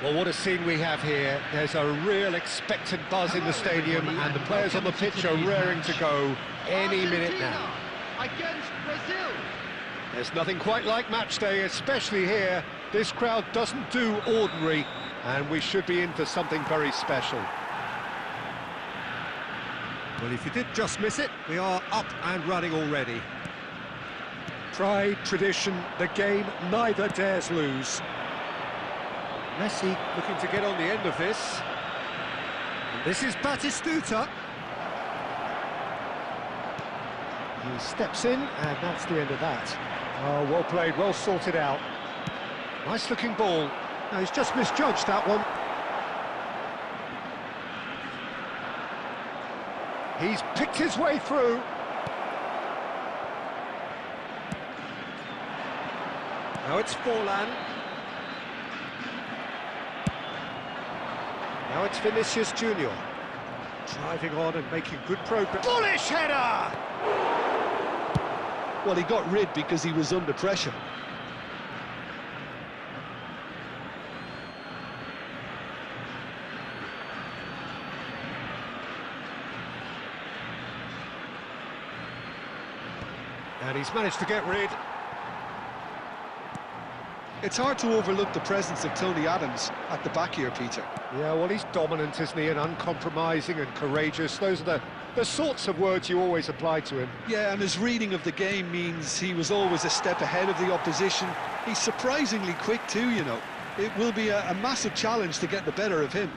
Well, what a scene we have here. There's a real expectant buzz in the stadium, and the players on the pitch are raring to go any minute now. Against Brazil. There's nothing quite like match day, especially here. This crowd doesn't do ordinary, and we should be in for something very special. Well, if you did just miss it, we are up and running already. Pride, tradition, the game neither dares lose. Messi looking to get on the end of this. And this is Batistuta. He steps in, and that's the end of that. Oh, well played, well sorted out. Nice looking ball. No, he's just misjudged that one. He's picked his way through. Now it's Forlan. Now it's Vinicius Junior. Driving on and making good progress. Bullish header! Well, he got rid because he was under pressure. And he's managed to get rid. It's hard to overlook the presence of Tony Adams at the back here, Peter. Yeah, well, he's dominant, isn't he, and uncompromising and courageous. Those are the sorts of words you always apply to him. Yeah, and his reading of the game means he was always a step ahead of the opposition. He's surprisingly quick too, you know. It will be a massive challenge to get the better of him.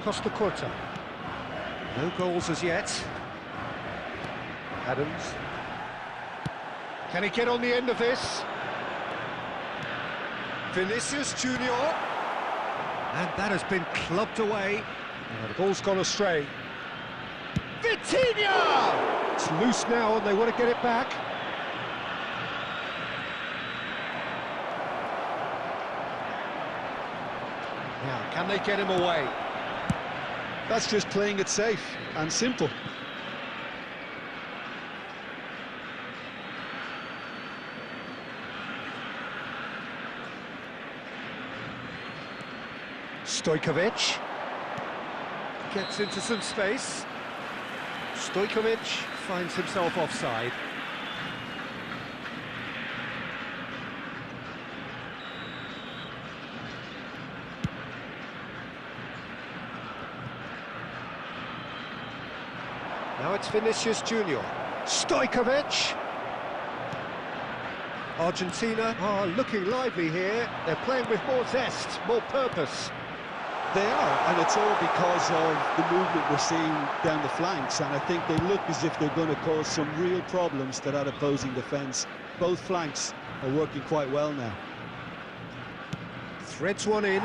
Costa Curta. No goals as yet. Adams. Can he get on the end of this? Vinicius Junior. And that has been clubbed away. The ball's gone astray. Vitinha! It's loose now and they want to get it back. Now, can they get him away? That's just playing it safe and simple. Stojkovic gets into some space. Stojkovic finds himself offside. Now it's Vinicius Junior. Stojkovic. Argentina are looking lively here. They're playing with more zest, more purpose. They are, and it's all because of the movement we're seeing down the flanks, and I think they look as if they're going to cause some real problems to that opposing defence. Both flanks are working quite well now. Threads one in.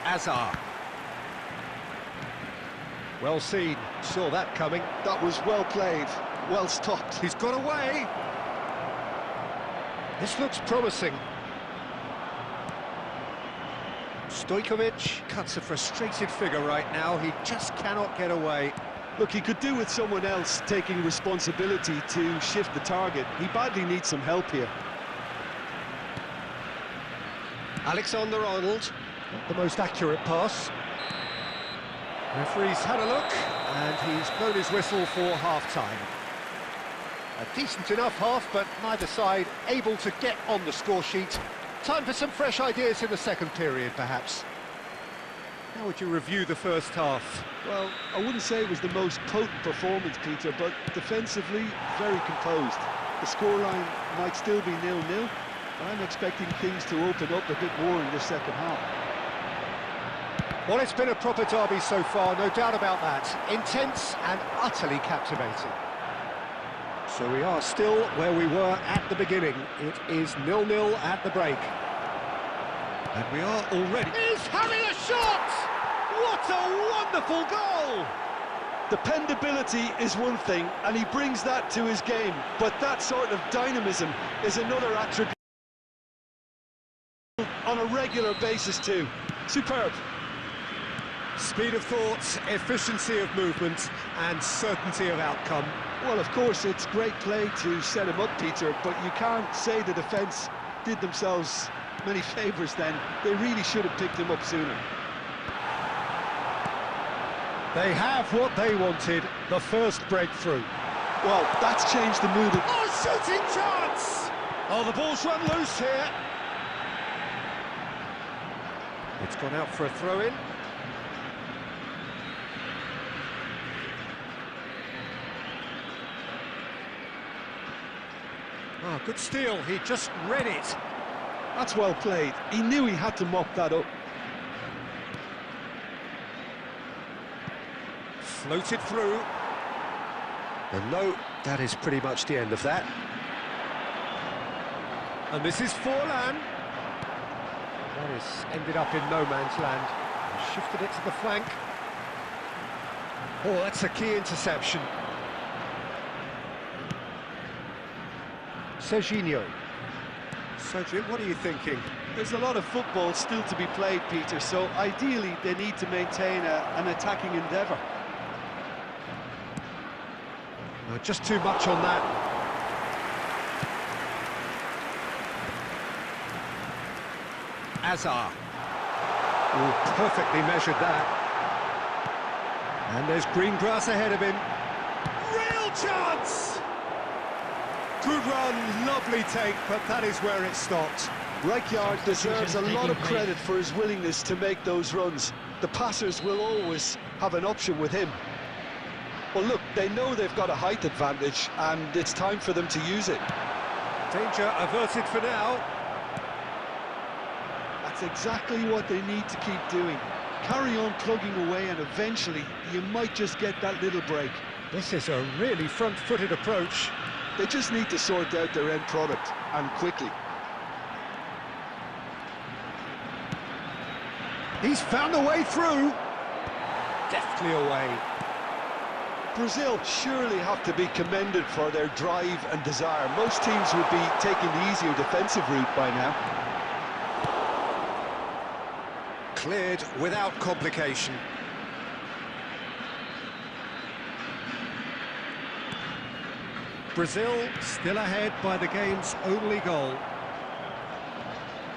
Azar. Well seen, saw that coming. That was well played, well stopped. He's got away. This looks promising. Stojkovic cuts a frustrated figure right now. He just cannot get away. Look, he could do with someone else taking responsibility to shift the target. He badly needs some help here. Alexander-Arnold, not the most accurate pass. Referee's had a look, and he's blown his whistle for half-time. A decent enough half, but neither side able to get on the score sheet. Time for some fresh ideas in the second period, perhaps. How would you review the first half? Well, I wouldn't say it was the most potent performance, Peter, but defensively, very composed. The scoreline might still be 0-0, but I'm expecting things to open up a bit more in the second half. Well, it's been a proper derby so far, no doubt about that. Intense and utterly captivating. So we are still where we were at the beginning. It is 0-0 at the break. And we are already... He's having a shot! What a wonderful goal! Dependability is one thing, and he brings that to his game, but that sort of dynamism is another attribute on a regular basis too. Superb. Speed of thought, efficiency of movement, and certainty of outcome. Well, of course, it's great play to set him up, Peter, but you can't say the defence did themselves many favours then. They really should have picked him up sooner. They have what they wanted, the first breakthrough. Well, that's changed the mood. Oh, shooting chance! Oh, the ball's run loose here. It's gone out for a throw-in. Oh, good steal, he just read it. That's well played. He knew he had to mop that up. Floated through. And no, that is pretty much the end of that. And this is Forlan. That has ended up in no man's land. He shifted it to the flank. Oh, that's a key interception. Serginho. Sergio, what are you thinking? There's a lot of football still to be played, Peter, so ideally they need to maintain an attacking endeavour. No, just too much on that. Azar. Oh, perfectly measured that. And there's green grass ahead of him. Real chance! Good run, lovely take, but that is where it stopped. Rijkaard deserves a lot of credit for his willingness to make those runs. The passers will always have an option with him. Well, look, they know they've got a height advantage, and it's time for them to use it. Danger averted for now. That's exactly what they need to keep doing. Carry on plugging away, and eventually you might just get that little break. This is a really front-footed approach. They just need to sort out their end product, and quickly. He's found a way through. Deftly away. Brazil surely have to be commended for their drive and desire. Most teams would be taking the easier defensive route by now. Cleared without complication. Brazil still ahead by the game's only goal.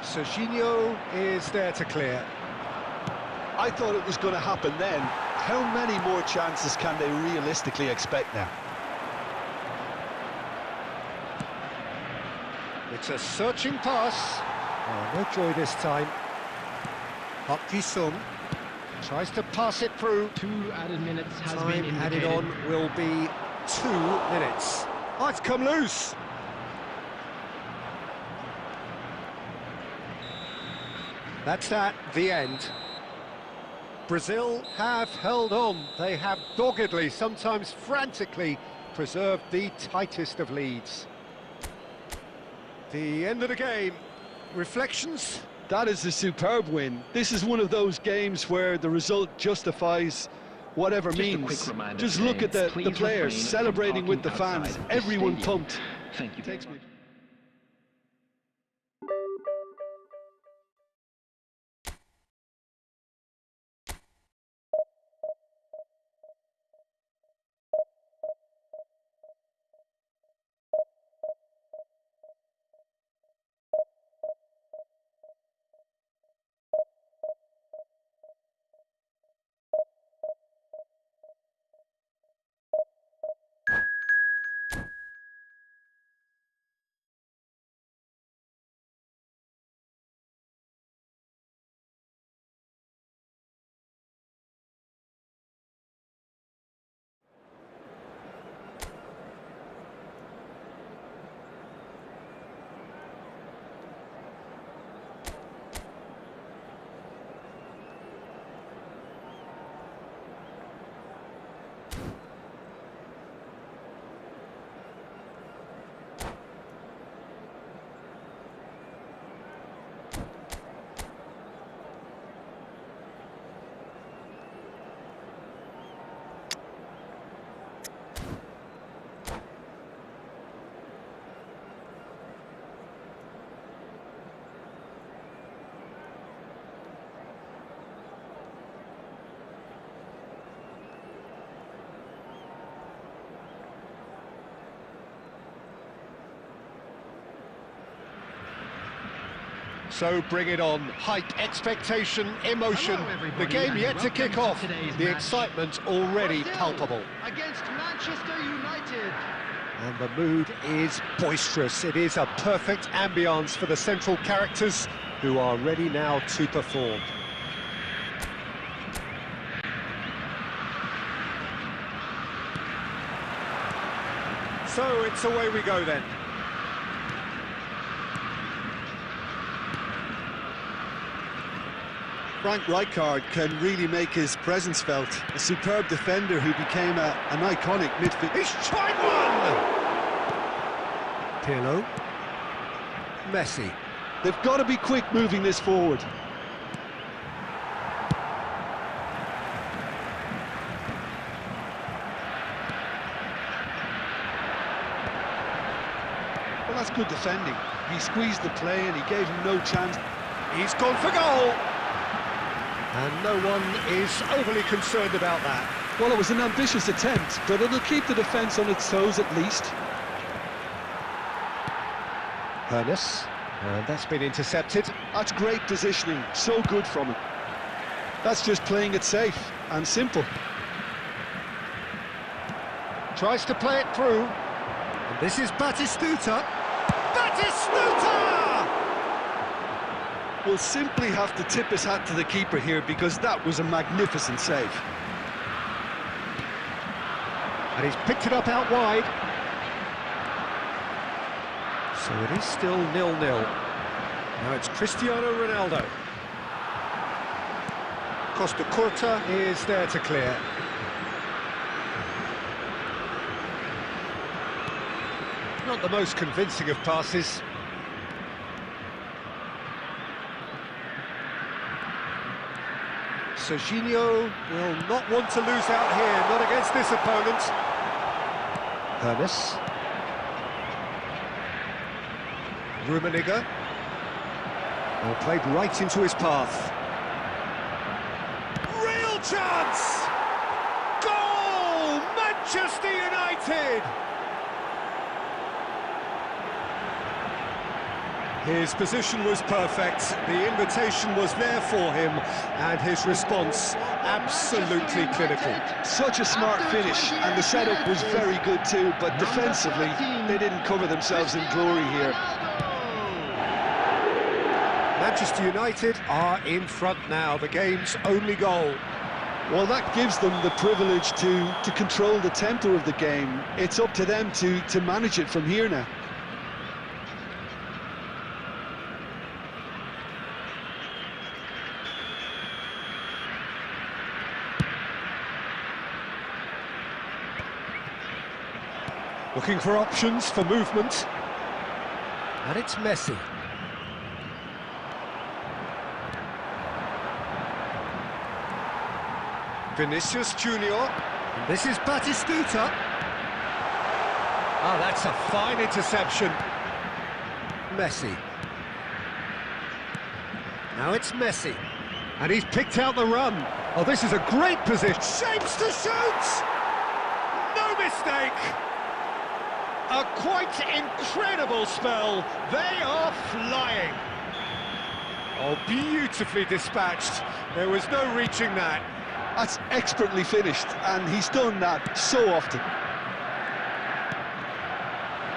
Serginho is there to clear. I thought it was going to happen then. How many more chances can they realistically expect now? It's a searching pass. Oh, no joy this time. Park Ji-sung tries to pass it through. 2 added minutes has been Time indicated. added on will be 2 minutes. Oh, it's come loose. That's that, the end. Brazil have held on. They have doggedly, sometimes frantically, preserved the tightest of leads. The end of the game. Reflections? That is a superb win. This is one of those games where the result justifies whatever means. Just look at the players celebrating with the fans. Everyone pumped. Thank you. Takes me So bring it on. Hype, expectation, emotion. Hello, The game and yet to kick welcome off. to today's The match. excitement already Brazil palpable. Against Manchester United. And the mood is boisterous. It is a perfect ambience for the central characters who are ready now to perform. So it's away we go then. Frank Rijkaard can really make his presence felt. A superb defender who became an iconic midfield. He's tried one! Pirlo. Messi. They've got to be quick moving this forward. Well, that's good defending. He squeezed the play and he gave him no chance. He's gone for goal! And no one is overly concerned about that. Well, it was an ambitious attempt, but it'll keep the defence on its toes at least. Hernes, and that's been intercepted. That's great positioning, so good from him. That's just playing it safe and simple. Tries to play it through. And this is Batistuta. Batistuta! Will simply have to tip his hat to the keeper here because that was a magnificent save. And he's picked it up out wide. So it is still 0-0. Now it's Cristiano Ronaldo. Costa Curta is there to clear. Not the most convincing of passes. Serginho will not want to lose out here, not against this opponent. Hernes. Rummenigge. Well, played right into his path. Real chance! Goal! Manchester United! His position was perfect, the invitation was there for him, and his response absolutely clinical. Such a smart finish, and the setup was very good too, but defensively, they didn't cover themselves in glory here. Manchester United are in front now, the game's only goal. Well, that gives them the privilege to control the tempo of the game. It's up to them to manage it from here now. Looking for options for movement. And it's Messi. Vinicius Junior. And this is Batistuta. Oh, that's a fine interception. Messi. Now it's Messi. And he's picked out the run. Oh, this is a great position. Shapes to shoot! No mistake! A quite incredible spell. They are flying. Oh, beautifully dispatched. There was no reaching that. That's expertly finished, and he's done that so often.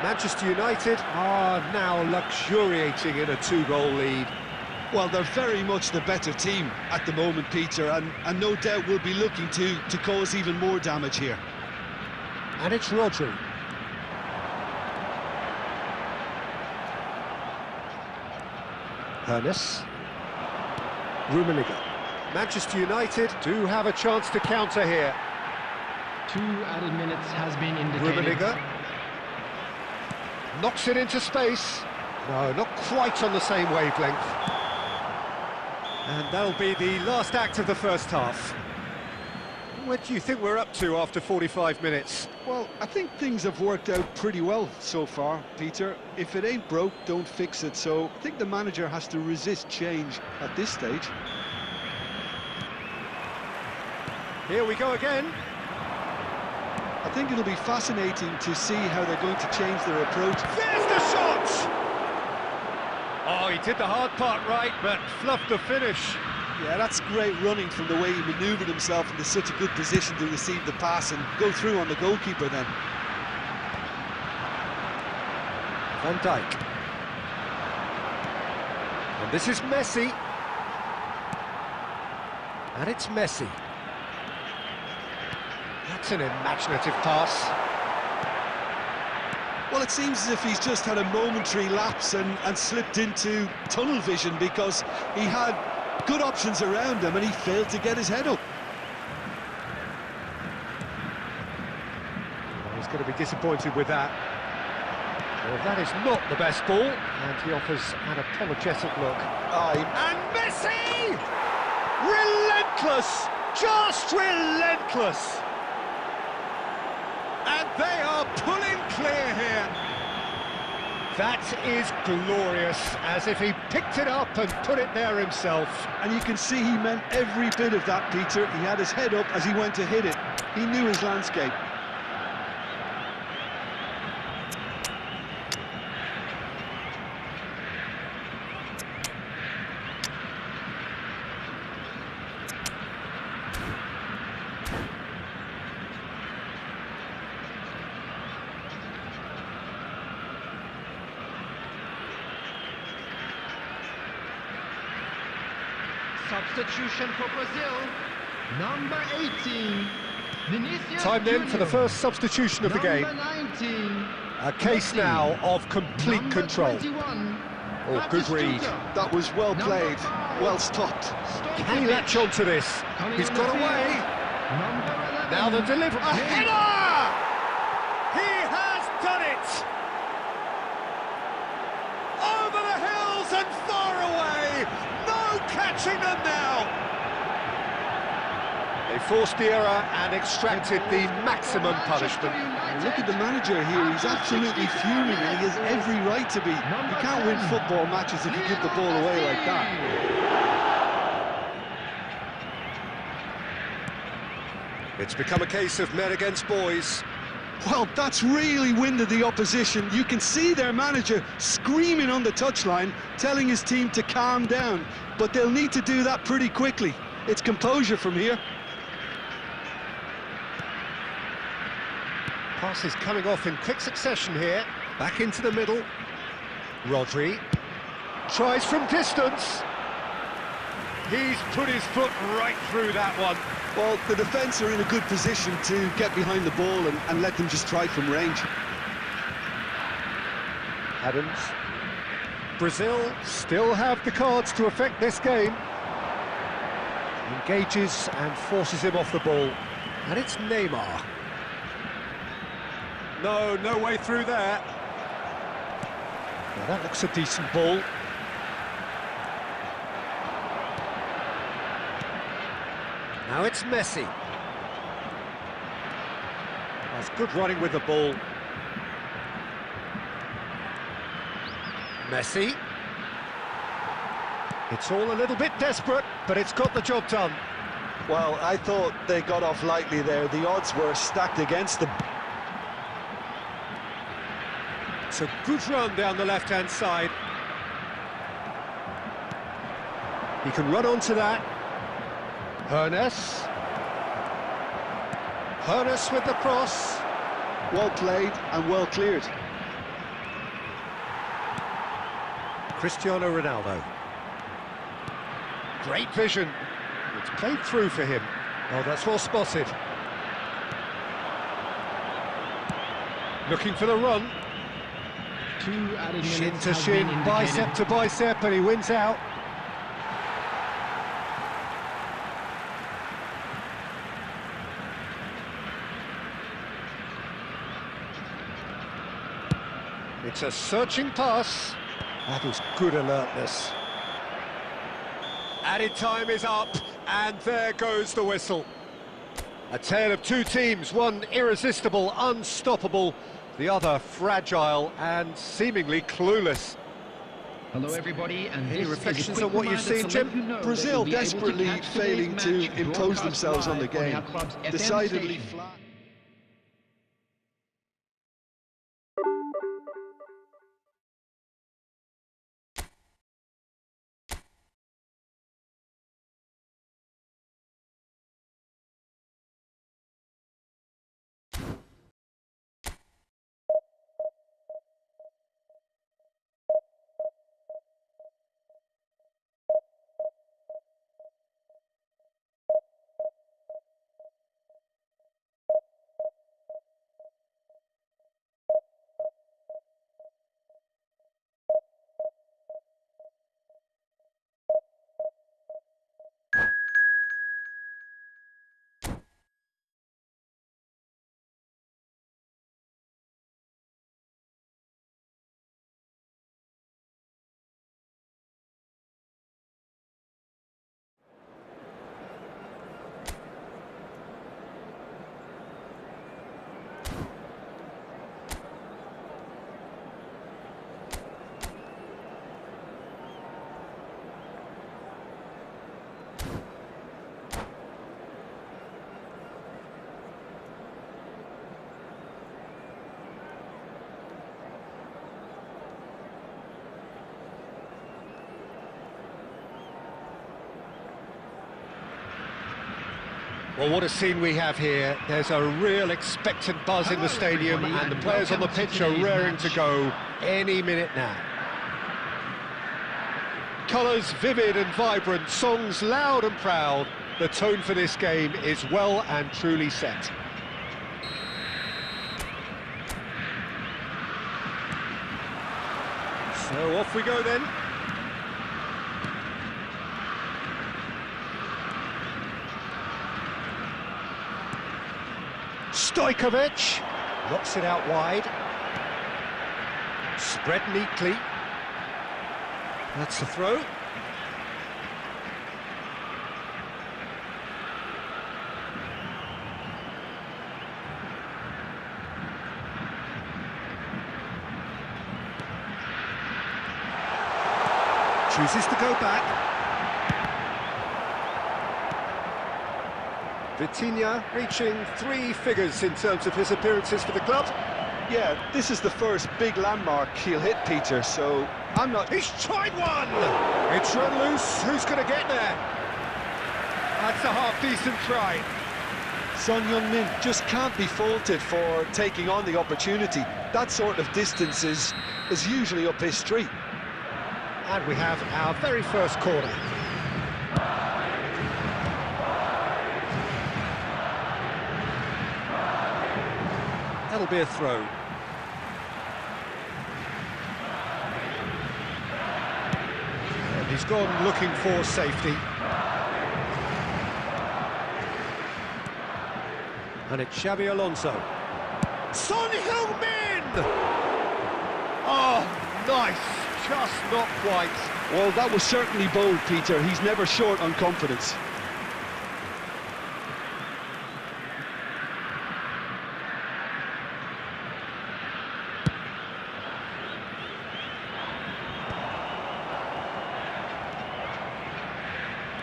Manchester United are now luxuriating in a 2-goal lead. Well, they're very much the better team at the moment, Peter, and no doubt will be looking to cause even more damage here. And it's Rodri. Hernes. Rummenigge. Manchester United do have a chance to counter here. 2 added minutes has been indicated. Rummenigge. Knocks it into space. No, not quite on the same wavelength. And that'll be the last act of the first half. What do you think we're up to after 45 minutes? Well, I think things have worked out pretty well so far, Peter. If it ain't broke, don't fix it. So I think the manager has to resist change at this stage. Here we go again. I think it'll be fascinating to see how they're going to change their approach. There's the shot! Oh, he did the hard part right, but fluffed the finish. Yeah, that's great running from the way he manoeuvred himself into such a good position to receive the pass and go through on the goalkeeper then. Van Dijk. And this is Messi. And it's Messi. That's an imaginative pass. Well, it seems as if he's just had a momentary lapse and slipped into tunnel vision, because he had good options around him and he failed to get his head up. Well, he's going to be disappointed with that. Well, that is not the best ball, and he offers an apologetic look. And Messi! Relentless! Just relentless! And they are pulling clear here. That is glorious, as if he picked it up and put it there himself. And you can see he meant every bit of that, Peter. He had his head up as he went to hit it. He knew his landscape. Substitution for Brazil, number 18, Vinicius Time then Junior. for the first substitution of the game. Number 19, A case Messi. now of complete Number control. 21, Oh, good read. Batistuta. That was well Number played, 5, well stopped. Can he latch on to this? Coming He's on got the field, away. Number 11, Now the delivery. A James. header! He has done it! Over the hills and far away! No catching them now! They forced the error and extracted the maximum punishment. Look at the manager here, he's absolutely fuming and he has every right to be. You can't win football matches if you give the ball away like that. It's become a case of men against boys. Well, that's really winded the opposition. You can see their manager screaming on the touchline, telling his team to calm down. But they'll need to do that pretty quickly. It's composure from here. Pass is coming off in quick succession here. Back into the middle. Rodri tries from distance. He's put his foot right through that one. Well, the defence are in a good position to get behind the ball and let them just try from range. Adams. Brazil still have the cards to affect this game. Engages and forces him off the ball. And it's Neymar. No way through there. Well, that looks a decent ball. Now it's Messi. That's good running with the ball. Messi. It's all a little bit desperate, but it's got the job done. Well, I thought they got off lightly there. The odds were stacked against them. It's a good run down the left-hand side. He can run onto that. Hernes with the cross. Well played and well cleared. Cristiano Ronaldo. Great vision. It's played through for him. Oh, that's well spotted. Looking for the run. 2 added Shin minutes to has shin, been bicep indicated. to bicep, and he wins out. It's a searching pass. That is good alertness. Added time is up, and there goes the whistle. A tale of two teams, one irresistible, unstoppable, the other fragile and seemingly clueless. Hello everybody, and Any this reflections is a quick on what you've reminder seen, to let Jim? you know that Brazil you'll be able to desperately catch today's failing to match impose broadcast themselves on the live on game. our club's FM Decidedly station. flat. Well, what a scene we have here. There's a real expectant buzz in the stadium, and the players on the pitch are raring to go any minute now. Colours vivid and vibrant, songs loud and proud. The tone for this game is well and truly set. So off we go then. Stojkovic knocks it out wide. Spread neatly. That's the throw. Chooses to go back. Vitinha reaching 3 figures in terms of his appearances for the club. Yeah, this is the first big landmark he'll hit, Peter, so I'm not... He's tried one! It's run loose. Who's going to get there? That's a half-decent try. Son Heung-min just can't be faulted for taking on the opportunity. That sort of distance is usually up his street. And we have our very first corner. That'll be a throw. And he's gone looking for safety. And it's Xabi Alonso. Son Heung-min! Oh, nice. Just not quite. Well, that was certainly bold, Peter. He's never short on confidence.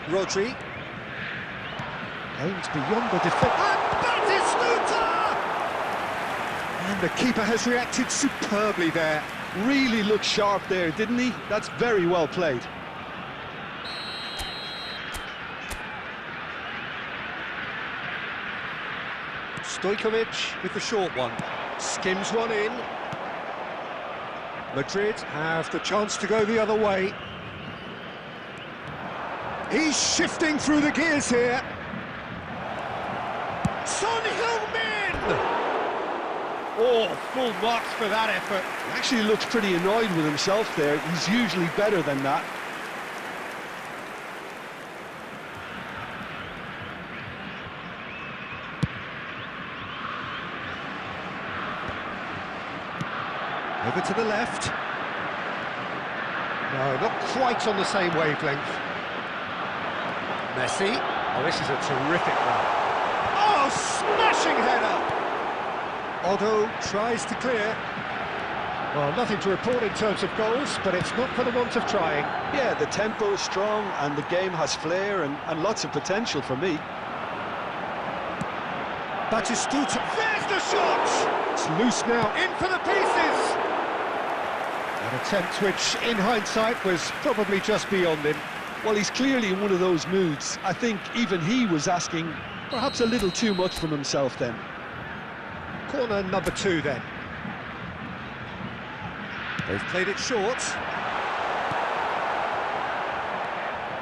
Rodri aims beyond the defence. And Batistuta! And the keeper has reacted superbly there. Really looked sharp there, didn't he? That's very well played. Stojkovic with the short one. Skims one in. Madrid have the chance to go the other way. He's shifting through the gears here. Son Heung-min! Oh, full marks for that effort. He actually looks pretty annoyed with himself there. He's usually better than that. Over to the left. No, not quite on the same wavelength. Messi. Oh, this is a terrific run. Oh, smashing header! Otto tries to clear. Well, nothing to report in terms of goals, but it's not for the want of trying. Yeah, the tempo is strong and the game has flair and lots of potential for me. Batistuta, there's the shot! It's loose now, in for the pieces! An attempt which, in hindsight, was probably just beyond him. Well, he's clearly in one of those moods. I think even he was asking perhaps a little too much from himself then. Corner number 2 then. They've played it short.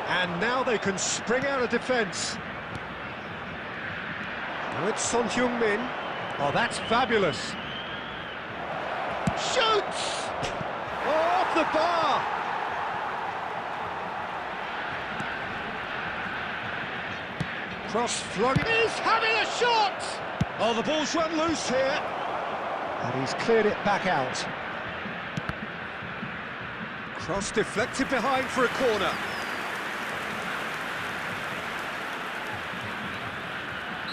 And now they can spring out of defence. Now it's Son Heung-min. Oh, that's fabulous. Shoots! Oh, off the bar! Cross flung. He's having a shot! Oh, the ball's run loose here. And he's cleared it back out. Cross deflected behind for a corner.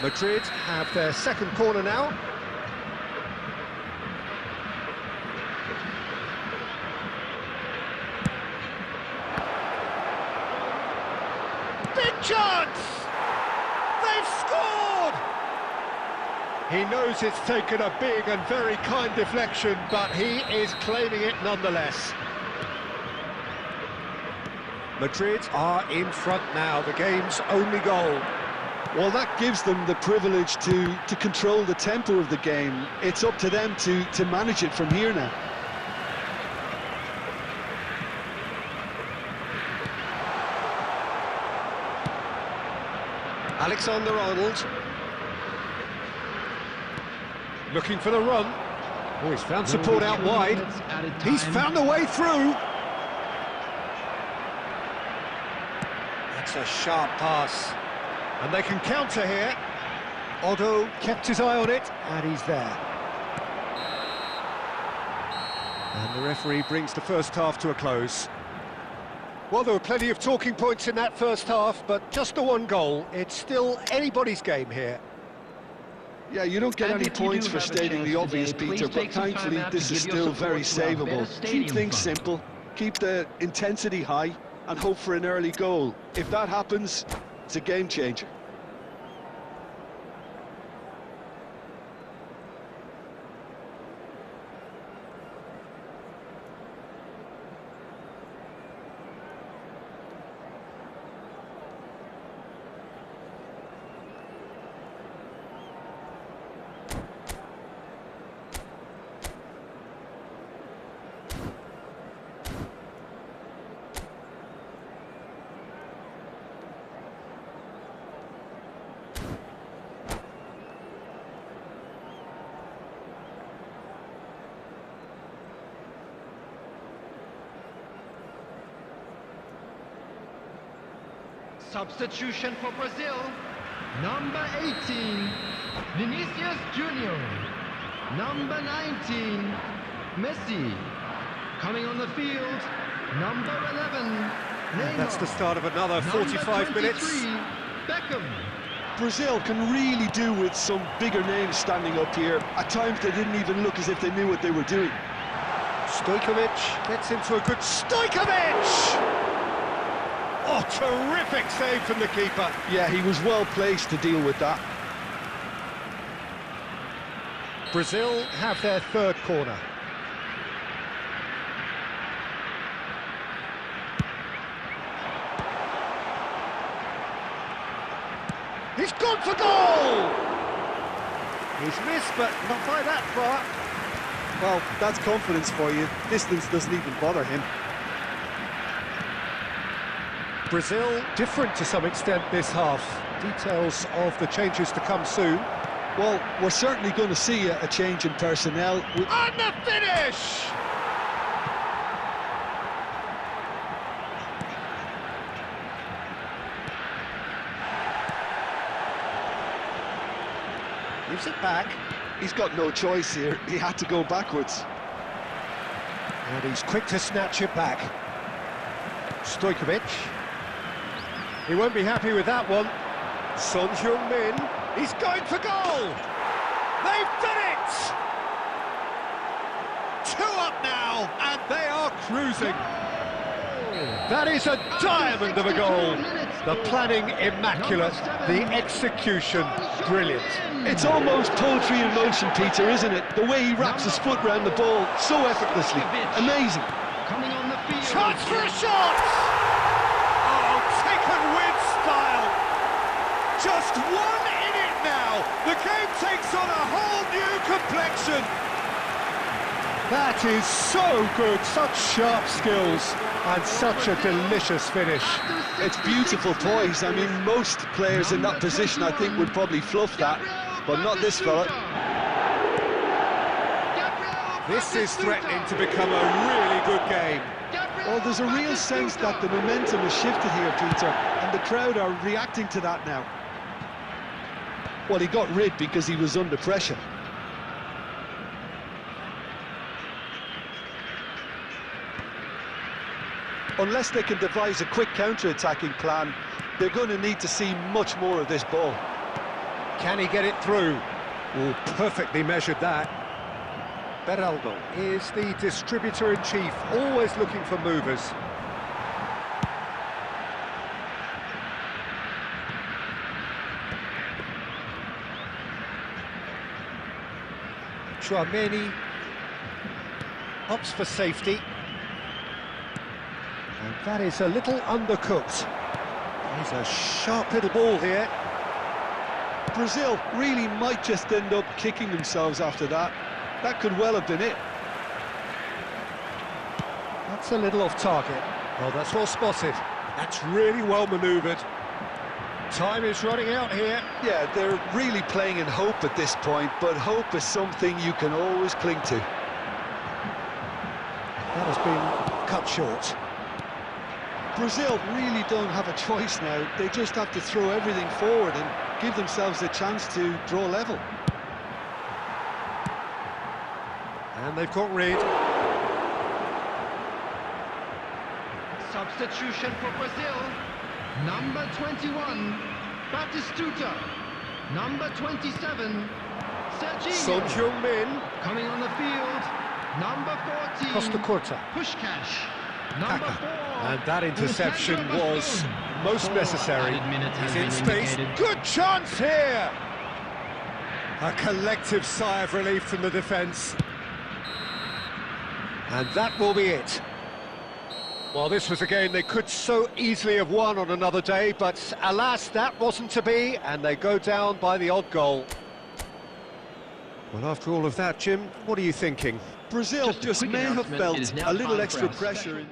Madrid have their second corner now. Big chance! They've scored! He knows it's taken a big and very kind deflection, but he is claiming it nonetheless. Madrid are in front now, the game's only goal. Well, that gives them the privilege to control the tempo of the game. It's up to them to manage it from here now. Alexander-Arnold. Looking for the run. Oh, he's found support out wide. He's found a way through. That's a sharp pass. And they can counter here. Otto kept his eye on it, and he's there. And the referee brings the first half to a close. Well, there were plenty of talking points in that first half, but just the one goal. It's still anybody's game here. Yeah, you don't get any points for stating the obvious, Peter, but thankfully this is still very savable. Keep things simple, keep the intensity high, and hope for an early goal. If that happens, it's a game changer. Substitution for Brazil. Number 18, Vinicius Junior. Number 19, Messi. Coming on the field, number 11, Neymar. That's the start of another 45 minutes. Beckham. Brazil can really do with some bigger names standing up here. At times they didn't even look as if they knew what they were doing. Stojkovic gets into a good... Stojkovic! Oh, terrific save from the keeper. Yeah, he was well placed to deal with that. Brazil have their third corner. He's gone for goal! He's missed, but not by that far. Well, that's confidence for you. Distance doesn't even bother him. Brazil different to some extent this half. Details of the changes to come soon. Well, we're certainly going to see a change in personnel. And the finish! Gives it back. He's got no choice here. He had to go backwards. And he's quick to snatch it back. Stojkovic. He won't be happy with that one. Son Heung-min. He's going for goal! They've done it! 2 up now, and they are cruising. That is a diamond of a goal. The planning immaculate, the execution brilliant. It's almost poetry in motion, Peter, isn't it? The way he wraps his foot round the ball so effortlessly. Amazing. Coming on the field. Chance for a shot! Oh, taken with style. Just 1 in it now. The game takes on a whole new complexion. That is so good, such sharp skills and such a delicious finish. It's beautiful poise. I mean, most players in that position, I think, would probably fluff that, but not this fella. This is threatening to become a really good game. Well, there's a real sense that the momentum has shifted here, Peter, and the crowd are reacting to that now. Well, he got rid because he was under pressure. Unless they can devise a quick counter-attacking plan, they're going to need to see much more of this ball. Can he get it through? Oh, perfectly measured that. Beraldo is the distributor-in-chief, always looking for movers. Chouameni opts for safety. And that is a little undercooked. There's a sharp little ball here. Brazil really might just end up kicking themselves after that. That could well have been it. That's a little off target. Well, that's well spotted. That's really well manoeuvred. Time is running out here. Yeah, they're really playing in hope at this point, but hope is something you can always cling to. That has been cut short. Brazil really don't have a choice now. They just have to throw everything forward and give themselves a chance to draw level. And they've got rid. Substitution for Brazil. Number 21, Batistuta. Number 27, Serginho. Son Heung-min. Coming on the field, number 14, Costa Curta. Pushkash. Number 4. And that interception was most necessary. He's in space. Good chance here! A collective sigh of relief from the defence. And that will be it. Well, this was a game they could so easily have won on another day, but alas, that wasn't to be, and they go down by the odd goal. Well, after all of that, Jim, what are you thinking? Brazil just may have felt a little extra pressure.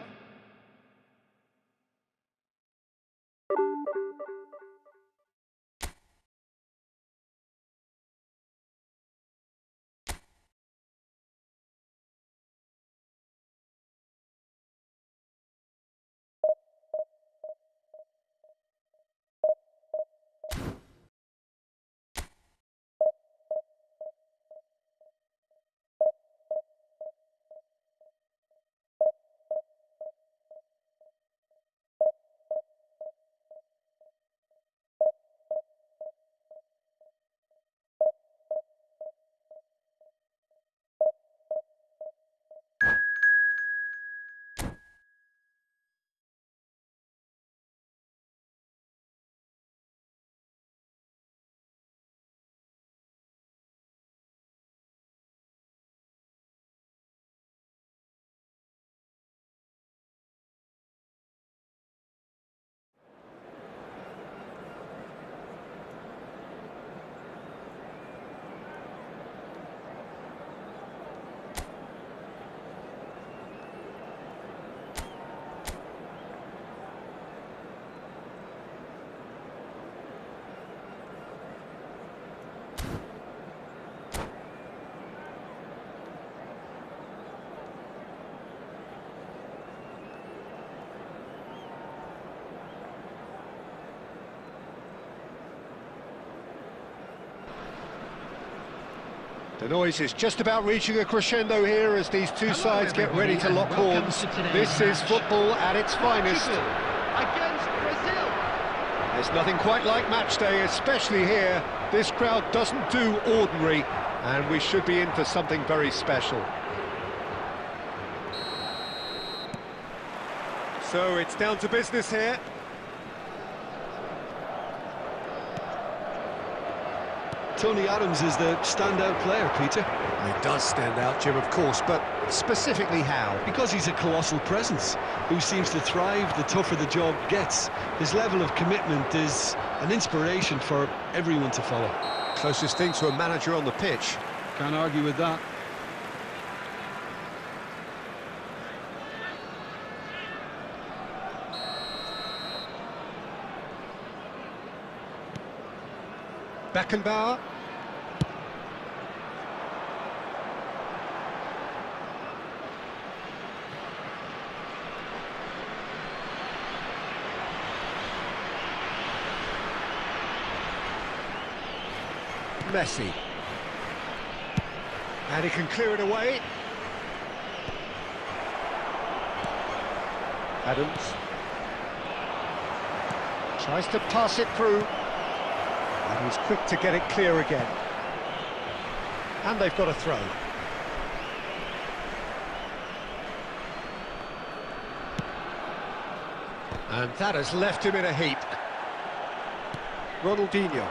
The noise is just about reaching a crescendo here as these two sides get ready to lock horns. This is football at its finest. Against Brazil. There's nothing quite like match day, especially here. This crowd doesn't do ordinary, and we should be in for something very special. So it's down to business here. Tony Adams is the standout player, Peter. He does stand out, Jim, of course, but specifically how? Because he's a colossal presence who seems to thrive the tougher the job gets. His level of commitment is an inspiration for everyone to follow. Closest thing to a manager on the pitch. Can't argue with that. Beckenbauer. Messi. And he can clear it away. Adams. Tries to pass it through. And he's quick to get it clear again. And they've got a throw. And that has left him in a heap. Ronaldinho.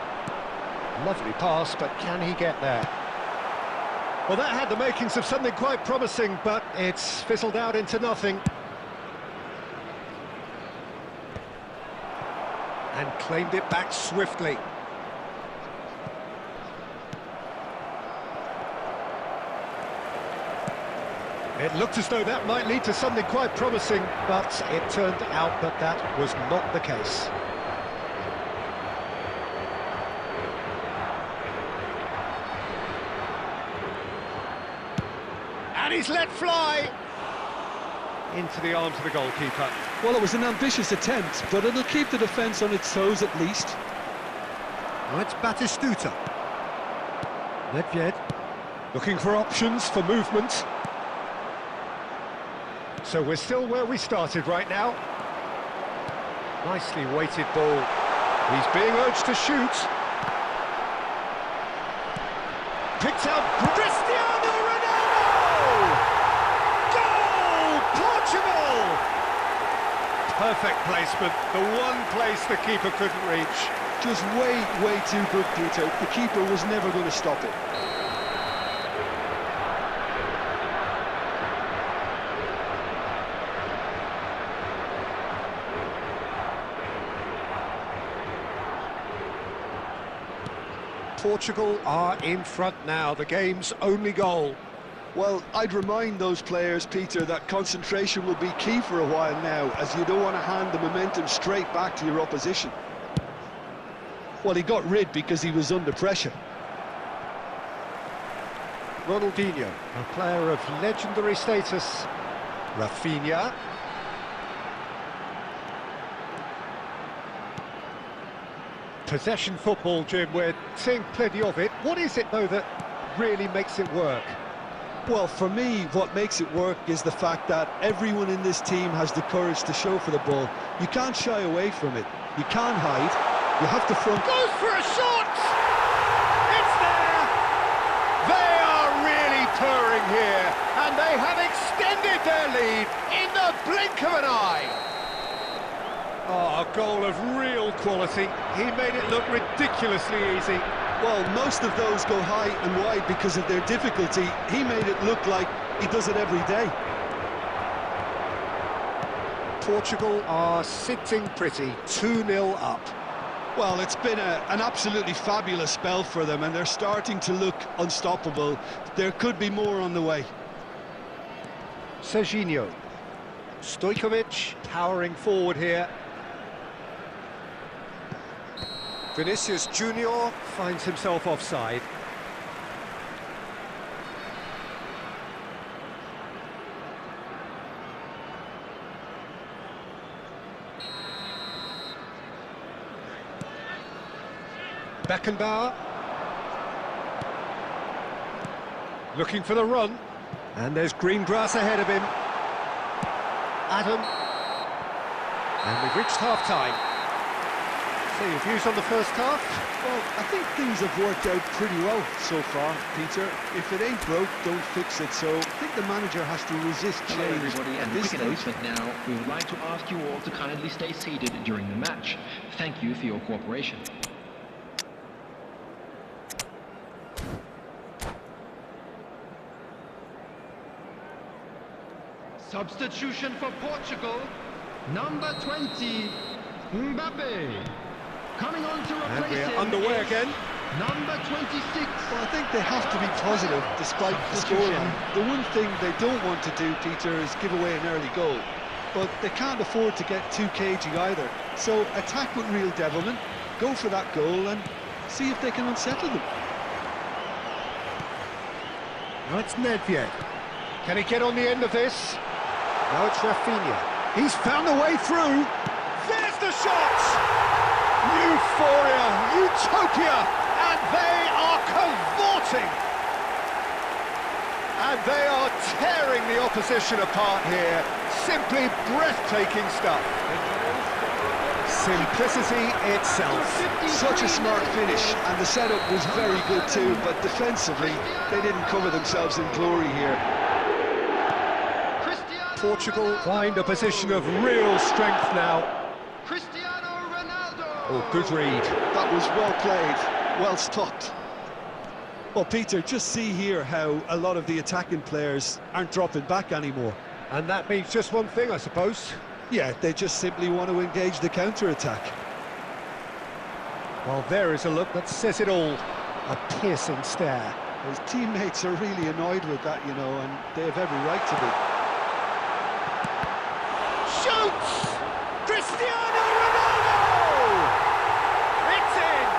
Lovely pass, but can he get there? Well, that had the makings of something quite promising, but it's fizzled out into nothing. And claimed it back swiftly. It looked as though that might lead to something quite promising, but it turned out that that was not the case. And he's let fly into the arms of the goalkeeper. Well, it was an ambitious attempt, but it'll keep the defence on its toes at least. Now it's Batistuta. Nedved looking for options for movement. So we're still where we started right now. Nicely weighted ball. He's being urged to shoot. Picked out Cristiano Ronaldo! Goal! Portugal! Perfect placement, the one place the keeper couldn't reach. Just way too good, Peter. The keeper was never going to stop it. Portugal are in front now, the game's only goal. Well, I'd remind those players, Peter, that concentration will be key for a while now, as you don't want to hand the momentum straight back to your opposition. Well, he got rid because he was under pressure. Ronaldinho, a player of legendary status. Rafinha. Possession football, Jim, we're seeing plenty of it. What is it, though, that really makes it work? Well, for me, what makes it work is the fact that everyone in this team has the courage to show for the ball. You can't shy away from it. You can't hide. You have to front... Goes for a shot! It's there! They are really purring here, and they have extended their lead in the blink of an eye. Oh, a goal of real quality. He made it look ridiculously easy. Well, most of those go high and wide because of their difficulty. He made it look like he does it every day. Portugal are sitting pretty, 2-0 up. Well, it's been an absolutely fabulous spell for them, and they're starting to look unstoppable. There could be more on the way. Serginho. Stojkovic powering forward here. Vinicius Junior finds himself offside. Beckenbauer. Looking for the run. And there's green grass ahead of him. Adam. And we've reached half-time. So your views on the first half? Well, I think things have worked out pretty well so far, Peter. If it ain't broke, don't fix it. So I think the manager has to resist change. Hello everybody, and this quick announcement now. We would like to ask you all to kindly stay seated during the match. Thank you for your cooperation. Substitution for Portugal, number 20, Mbappe. Coming on to replace And we're him underway is again. number 26. Well, I think they have to be positive despite the scoreline. The one thing they don't want to do, Peter, is give away an early goal. But they can't afford to get too cagey either. So attack with real devilment, go for that goal and see if they can unsettle them. Now it's Nedved. Can he get on the end of this? Now it's Rafinha. He's found a way through. There's the shot! Euphoria, utopia, and they are cavorting. And they are tearing the opposition apart here. Simply breathtaking stuff. Simplicity itself. Such a smart finish, and the setup was very good too, but defensively, they didn't cover themselves in glory here. Portugal find a position of real strength now. Oh, good read. That was well played, well stopped. Well, Peter, just see here how a lot of the attacking players aren't dropping back anymore. And that means just one thing, I suppose. Yeah, they just simply want to engage the counter-attack. Well, there is a look that says it all. A piercing stare. His teammates are really annoyed with that, you know, and they have every right to be. Shoots! Cristiano Ronaldo! It's in!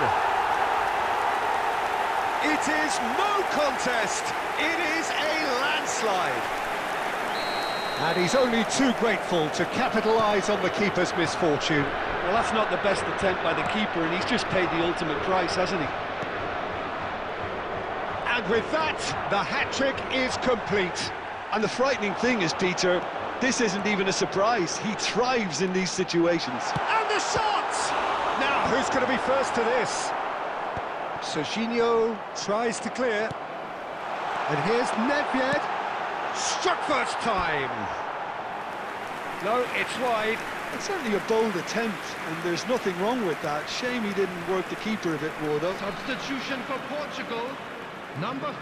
It is no contest. It is a landslide. And he's only too grateful to capitalise on the keeper's misfortune. Well, that's not the best attempt by the keeper, and he's just paid the ultimate price, hasn't he? And with that, the hat-trick is complete. And the frightening thing is, Peter, this isn't even a surprise. He thrives in these situations. And the shot! Now, who's going to be first to this? Serginho tries to clear. And here's Nedved. Struck first time. No, it's wide. It's certainly a bold attempt, and there's nothing wrong with that. Shame he didn't work the keeper a bit more, though. Substitution for Portugal. Number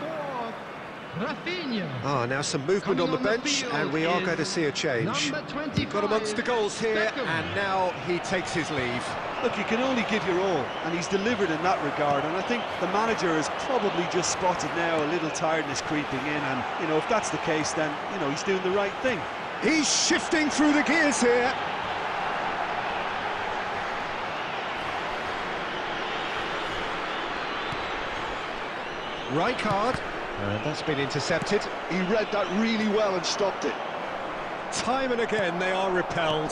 4, Rafinha. Now some movement Coming on the on the bench, field and we are is going to see a change. number 25, Got amongst the goals here, Beckham. and now he takes his leave. Look, you can only give your all, and he's delivered in that regard, and I think the manager has probably just spotted now a little tiredness creeping in, and, you know, if that's the case, then, you know, he's doing the right thing. He's shifting through the gears here. Rijkaard, and that's been intercepted. He read that really well and stopped it. Time and again they are repelled.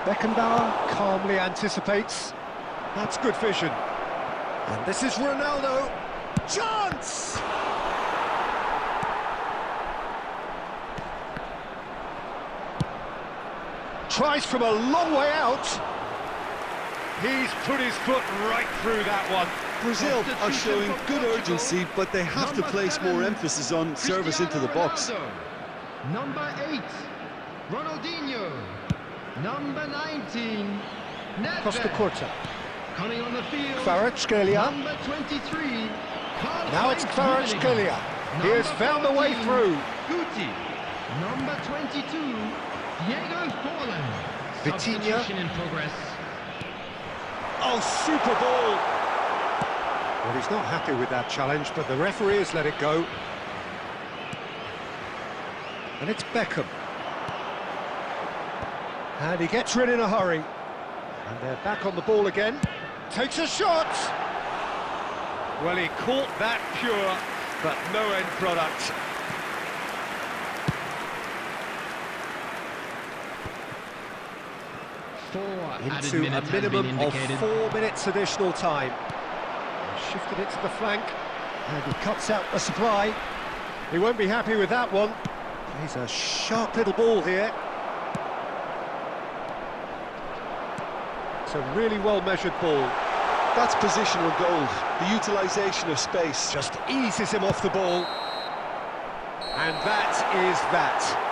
Beckenbauer calmly anticipates. That's good vision. And this is Ronaldo. Chance! Tries from a long way out. He's put his foot right through that one. Brazil are showing good urgency, but they have to place more emphasis on service into the box. Number 8, Ronaldinho. Number 19, Costa Nedved. Curta. Coming on the field, Kvaratskhelia. number 23, Now it's Kvaratskhelia. He has found a way through. Guti. Number 22, Diego Forlan. Vitinha. Substitution in progress. Oh, super ball! Well, he's not happy with that challenge, but the referee has let it go. And it's Beckham. And he gets rid in a hurry. And they're back on the ball again. Takes a shot! Well, he caught that pure, but no end product. Into a minimum of 4 minutes additional time. Shifted it to the flank, and he cuts out the supply. He won't be happy with that one. He's a sharp little ball here. It's a really well-measured ball. That's positional gold, the utilisation of space. Just eases him off the ball. And that is that.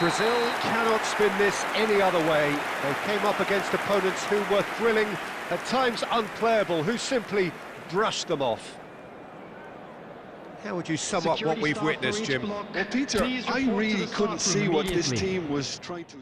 Brazil cannot spin this any other way. They came up against opponents who were thrilling, at times unplayable, who simply brushed them off. How would you sum up what we've witnessed, Jim? Well, Peter, I really couldn't see what this team was trying to...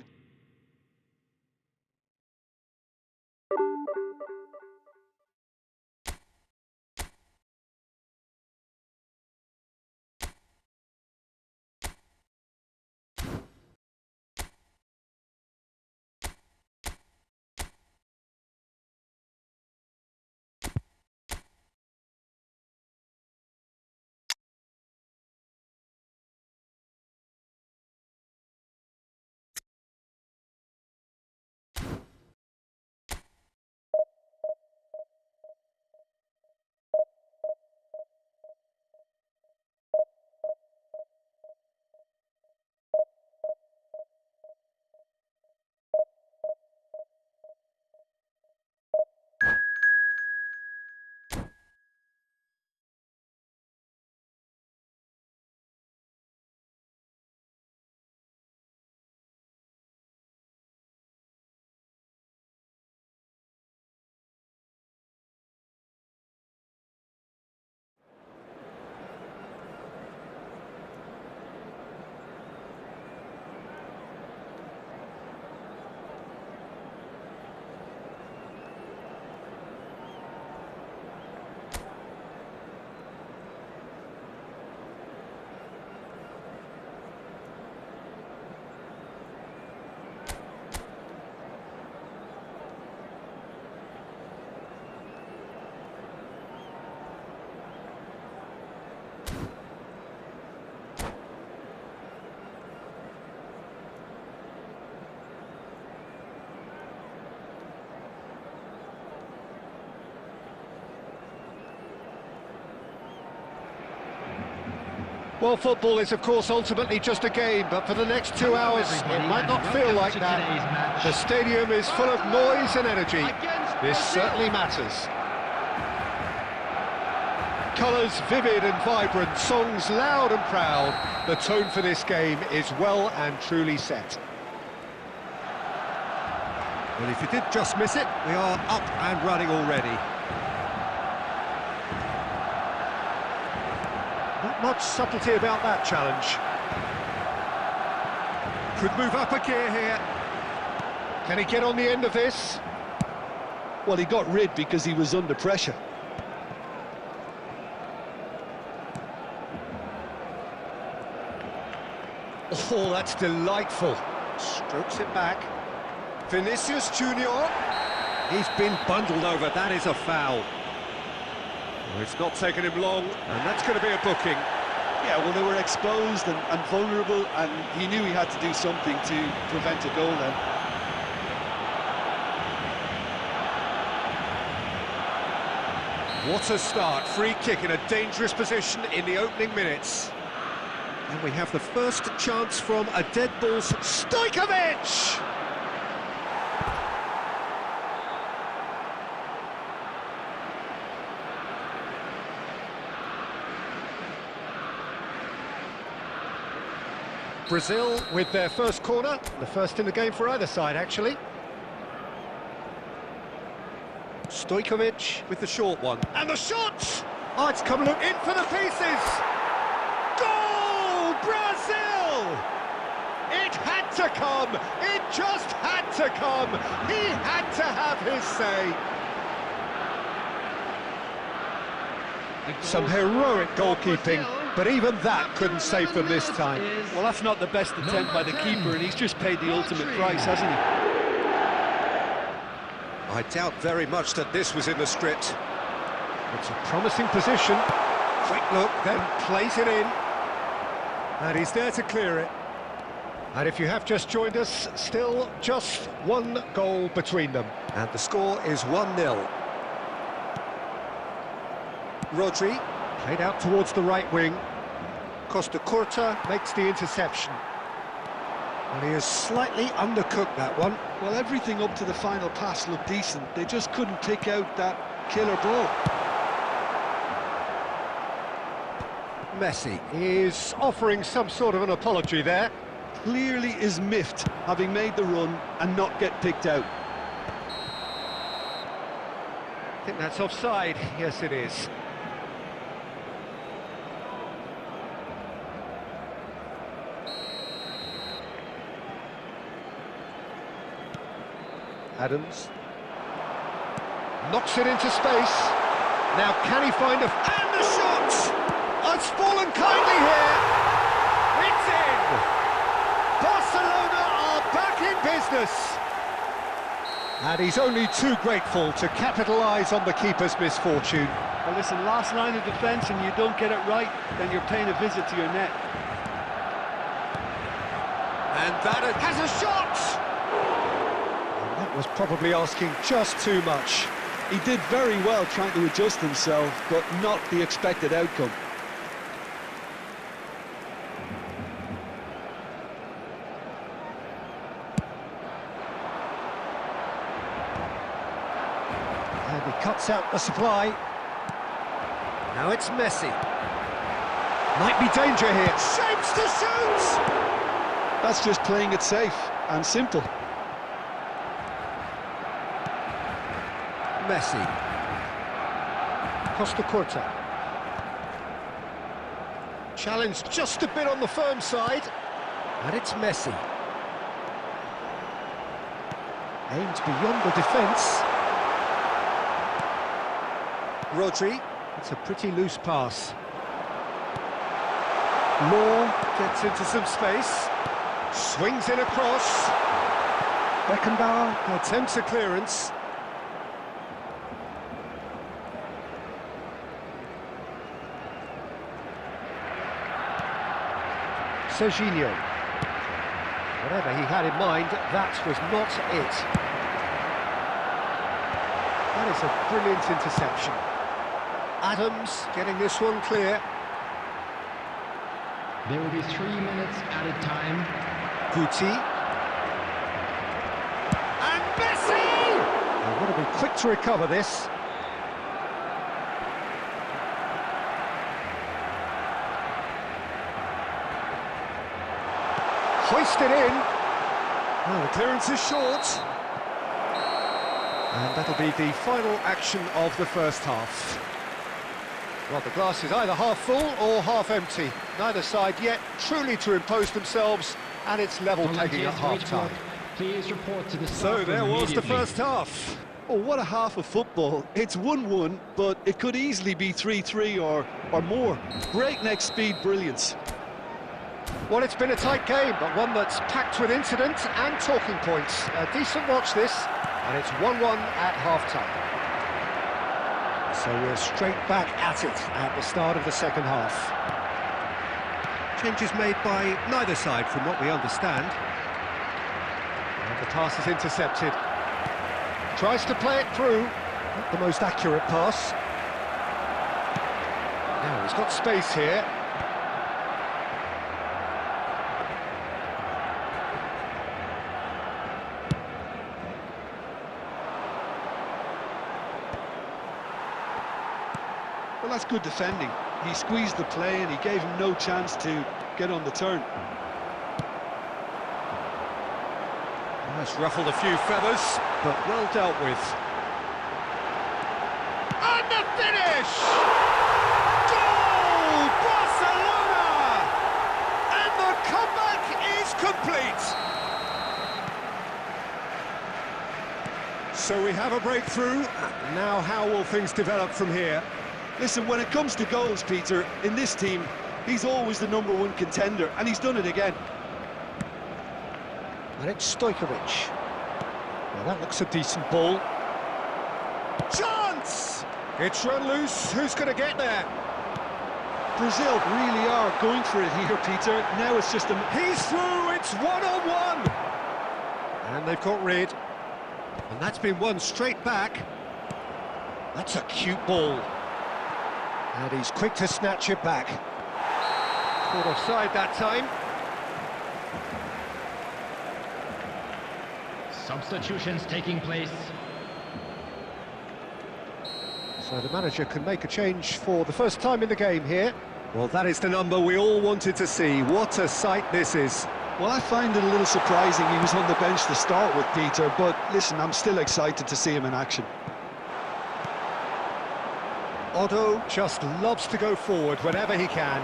Well, football is, of course, ultimately just a game, but for the next 2 hours, it might not feel like that. The stadium is full of noise and energy. This certainly matters. Colours vivid and vibrant, songs loud and proud. The tone for this game is well and truly set. Well, if you did just miss it, we are up and running already. Not much subtlety about that challenge. Could move up a gear here. Can he get on the end of this? Well, he got rid because he was under pressure. Oh, that's delightful. Strokes it back. Vinicius Junior. He's been bundled over. That is a foul. Well, it's not taken him long, and that's going to be a booking. Yeah, well, they were exposed and vulnerable, and he knew he had to do something to prevent a goal then. What a start. Free kick in a dangerous position in the opening minutes. And we have the first chance from a dead ball's Stojkovic! Brazil with their first corner, the first in the game for either side, actually. Stojkovic with the short one. And the shot! Oh, it's coming in for the pieces! Goal! Brazil! It had to come! It just had to come! He had to have his say! Some heroic goalkeeping, but even that couldn't save them this time. Well, that's not the best attempt by the keeper, and he's just paid the ultimate price, hasn't he? I doubt very much that this was in the script. It's a promising position. Quick look, then plays it in. And he's there to clear it. And if you have just joined us, still just one goal between them. And the score is 1-0. Rodri, played out towards the right wing. Costa Curta makes the interception. And he has slightly undercooked that one. Well, everything up to the final pass looked decent. They just couldn't pick out that killer ball. Messi is offering some sort of an apology there. Clearly is miffed, having made the run and not get picked out. I think that's offside. Yes, it is. Adams knocks it into space. Now can he find a... And the shot! It's fallen kindly here. It's in! Barcelona are back in business. And he's only too grateful to capitalise on the keeper's misfortune. Well, listen, last line of defence and you don't get it right, then you're paying a visit to your net. And that has a shot! That was probably asking just too much. He did very well trying to adjust himself, but not the expected outcome. And he cuts out the supply. Now it's Messi. Might be danger here. Shapes to shoot! That's just playing it safe and simple. Messi. Costa Curta. Challenged just a bit on the firm side. And it's Messi. Aimed beyond the defence. Rodri. It's a pretty loose pass. Law gets into some space. Swings in across. Beckenbauer attempts a clearance. Serginho. Whatever he had in mind, that was not it. That is a brilliant interception. Adams getting this one clear. There will be 3 minutes added time. Guti. And Messi! They've got to be quick to recover this. Hoisted in. Oh, the clearance is short. And that'll be the final action of the first half. Well, the glass is either half full or half empty. Neither side yet truly to impose themselves, and it's level taking at half-time. Please report to the So there was the first half. Oh, what a half of football. It's 1-1, but it could easily be 3-3 or more. Breakneck speed brilliance. Well, it's been a tight game, but one that's packed with incident and talking points. A decent watch this, and it's 1-1 at half-time. So we're straight back at it at the start of the second half. Changes made by neither side from what we understand. And the pass is intercepted. Tries to play it through. Not the most accurate pass. Now he's got space here. Well, that's good defending. He squeezed the play and he gave him no chance to get on the turn. That's ruffled a few feathers, but well dealt with. And the finish! Goal! Barcelona! And the comeback is complete! So we have a breakthrough. Now how will things develop from here? Listen, when it comes to goals, Peter, in this team, he's always the #1 contender, and he's done it again. And it's Stojkovic. Well, that looks a decent ball. Chance! It's run loose. Who's going to get there? Brazil really are going for it here, Peter. Now it's just a... He's through. It's 1-on-1. And they've got rid. And that's been won straight back. That's a cute ball. And he's quick to snatch it back. Caught offside that time. Substitutions taking place. So the manager can make a change for the first time in the game here. Well, that is the number we all wanted to see. What a sight this is. Well, I find it a little surprising he was on the bench to start with, Peter, but listen, I'm still excited to see him in action. Otto just loves to go forward whenever he can.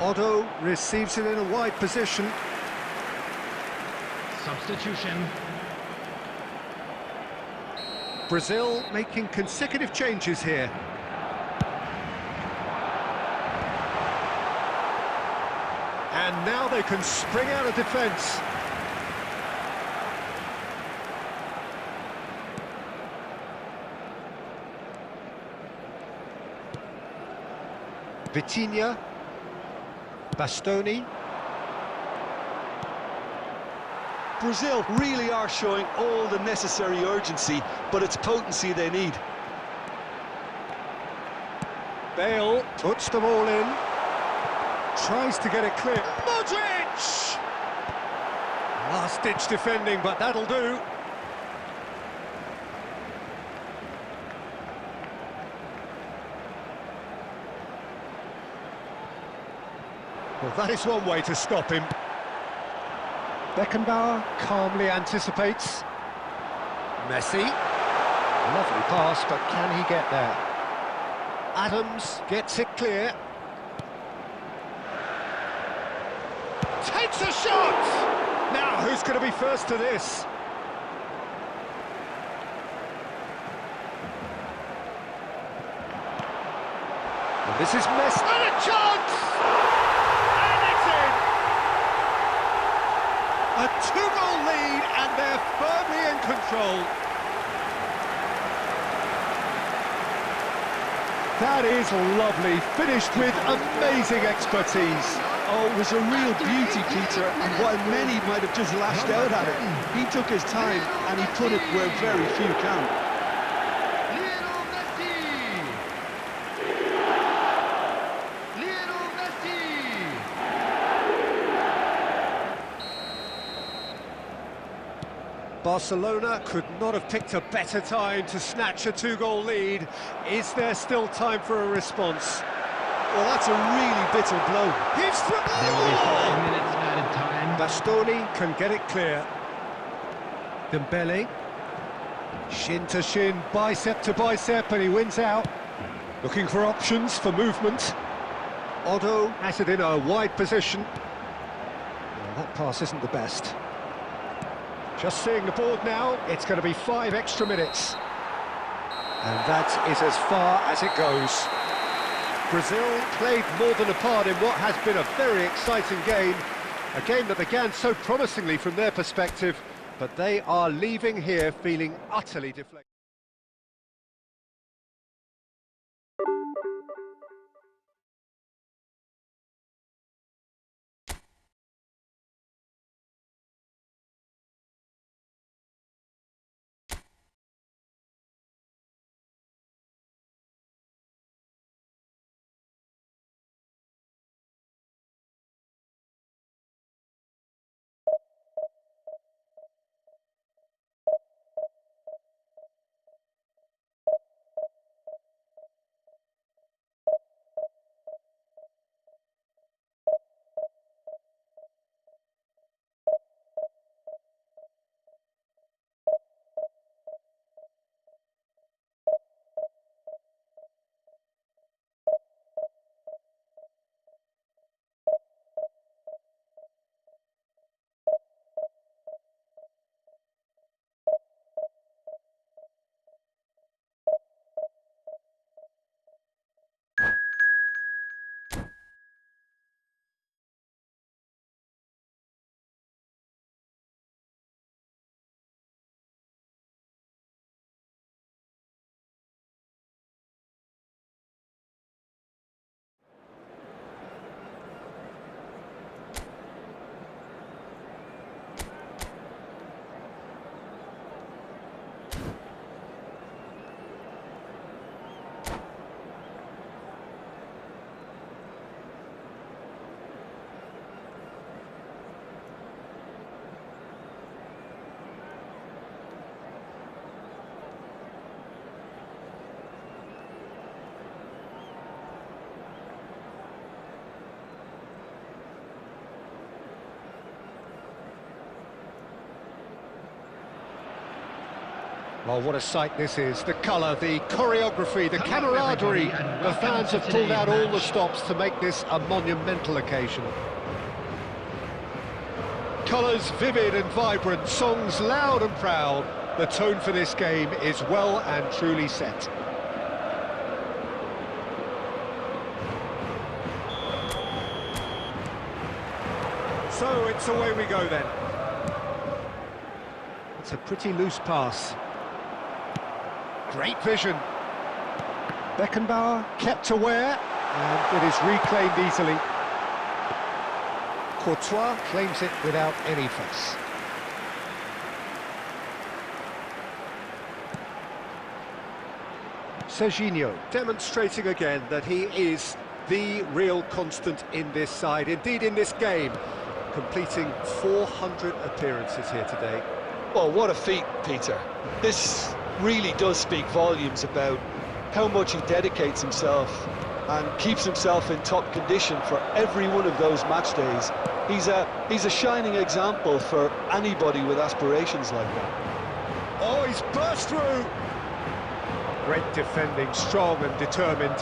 Otto receives it in a wide position. Substitution. Brazil making consecutive changes here. And now they can spring out of defence. Vitinha, Bastoni. Brazil really are showing all the necessary urgency, but it's potency they need. Bale puts them all in. Tries to get it clear. Modric! Last-ditch defending, but that'll do. Well, that is one way to stop him. Beckenbauer calmly anticipates. Messi. Lovely pass, but can he get there? Adams gets it clear. Takes a shot! Now, who's going to be first to this? And this is Messi. And a chance! And it's in! A 2-goal lead, and they're firmly in control. That is lovely, finished with amazing expertise. Oh, it was a real beauty, Peter, and while many might have just lashed out at it, he took his time and he put it where very few can. Lionel Messi! Barcelona could not have picked a better time to snatch a two-goal lead. Is there still time for a response? Well, that's a really bitter blow. There will be 5 minutes added time. Bastoni can get it clear. Dembele. Shin to shin, bicep to bicep, and he wins out. Looking for options for movement. Otto has it in a wide position. Well, that pass isn't the best. Just seeing the board now, it's going to be 5 extra minutes. And that is as far as it goes. Brazil played more than a part in what has been a very exciting game. A game that began so promisingly from their perspective, but they are leaving here feeling utterly deflated. Well, what a sight this is. The colour, the choreography, the camaraderie. The fans have pulled out all the stops to make this a monumental occasion. Colours vivid and vibrant, songs loud and proud. The tone for this game is well and truly set. So it's away we go then. It's a pretty loose pass. Great vision. Beckenbauer kept aware, and it is reclaimed easily. Courtois claims it without any fuss. Serginho demonstrating again that he is the real constant in this side, indeed in this game, completing 400 appearances here today. Well, what a feat, Peter. This really does speak volumes about how much he dedicates himself and keeps himself in top condition for every one of those match days. He's a shining example for anybody with aspirations like that. Oh, he's burst through! Great defending, strong and determined.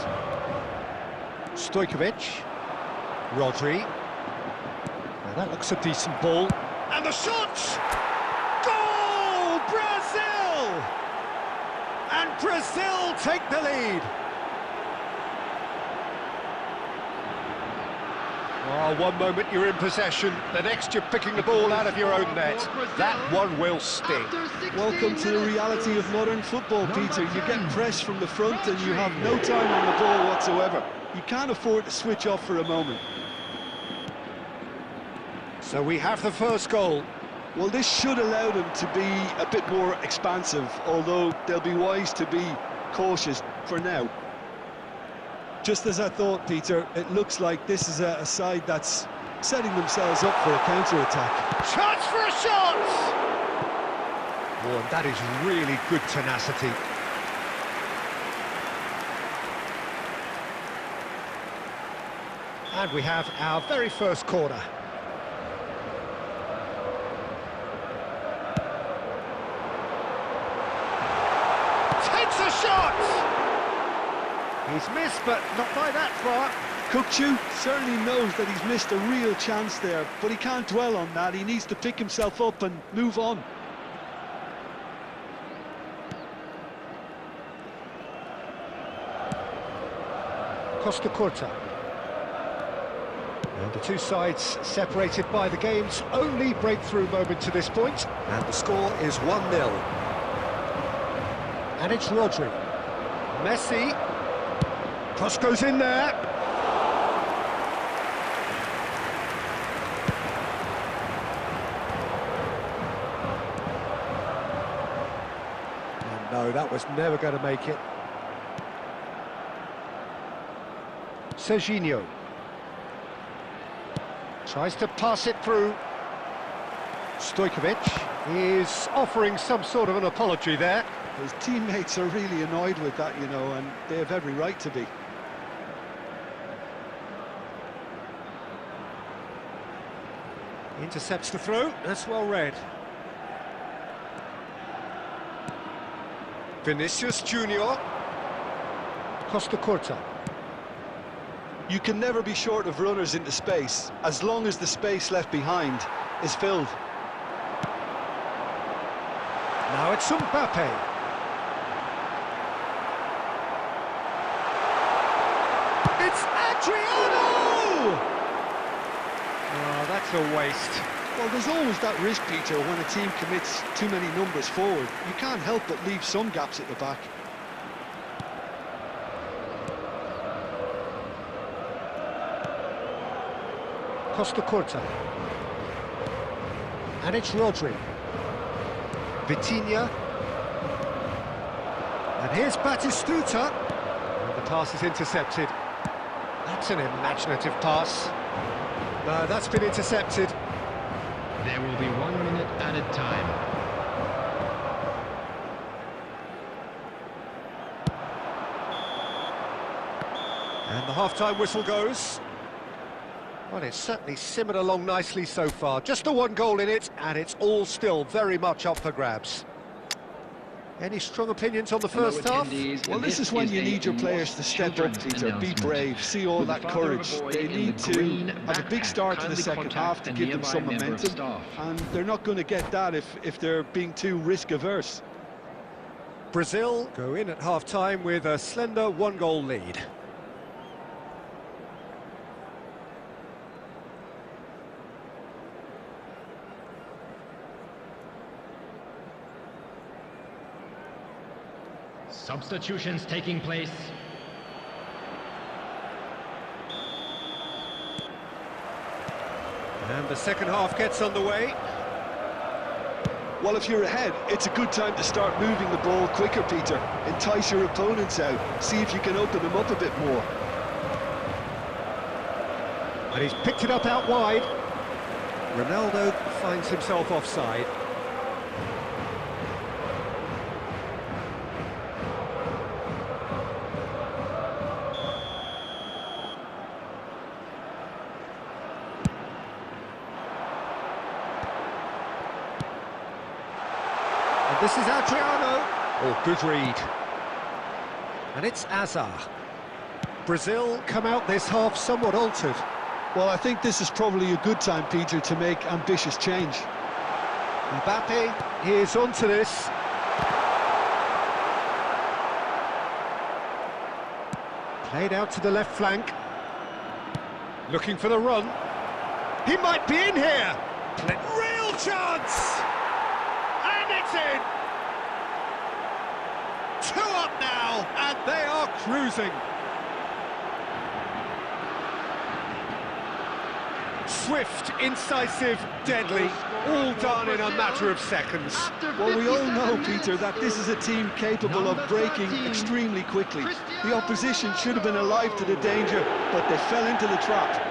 Stojkovic. Rodri. Now that looks a decent ball. And the shot! Goal! Brazil! And Brazil take the lead. Oh, one moment you're in possession, the next you're picking the ball out of your own net. That one will sting. Welcome to the reality of modern football, Peter. You get pressed from the front and you have no time on the ball whatsoever. You can't afford to switch off for a moment. So we have the first goal. Well, this should allow them to be a bit more expansive, although they'll be wise to be cautious for now. Just as I thought, Peter, it looks like this is a side that's setting themselves up for a counter-attack. Chance for a shot! Oh, and that is really good tenacity. And we have our very first corner. Takes a shot! He's missed, but not by that far. Kukçu certainly knows that he's missed a real chance there, but he can't dwell on that. He needs to pick himself up and move on. Costa Curta. And the two sides separated by the game's only breakthrough moment to this point. And the score is 1-0. And it's Rodri. Messi. Cross goes in there. And no, that was never going to make it. Serginho. Tries to pass it through. Stojkovic is offering some sort of an apology there. His teammates are really annoyed with that, you know, and they have every right to be. Intercepts the throw, that's well read. Vinicius Junior. Costa Curta. You can never be short of runners into space, as long as the space left behind is filled. Now it's Mbappe. It's Adriano! Oh, that's a waste. Well, there's always that risk, Peter, when a team commits too many numbers forward. You can't help but leave some gaps at the back. Costa Curta. And it's Rodri. Vitinha. And here's Batistuta. And the pass is intercepted. That's an imaginative pass. No, that's been intercepted. There will be 1 minute added time. And the half-time whistle goes. Well, it's certainly simmered along nicely so far. Just the one goal in it, and it's all still very much up for grabs. Any strong opinions on the first half? Well, this is when you need your players to step up, Peter, be brave, see all that courage. They need to have a big start to the second half to give them some momentum, and they're not going to get that if they're being too risk-averse. Brazil go in at half-time with a slender one-goal lead. Substitutions taking place. And the second half gets underway. Well, if you're ahead, it's a good time to start moving the ball quicker, Peter. Entice your opponents out. See if you can open them up a bit more. And he's picked it up out wide. Ronaldo finds himself offside. This is Adriano. Oh, good read. And it's Azar. Brazil come out this half somewhat altered. Well, I think this is probably a good time, Peter, to make ambitious change. Mbappe is onto this. Played out to the left flank. Looking for the run. He might be in here. Real chance! And it's in! 2 up now, and they are cruising. Swift, incisive, deadly, all done in a matter of seconds. Well, we all know, Peter, that this is a team capable of breaking extremely quickly. The opposition should have been alive to the danger, but they fell into the trap.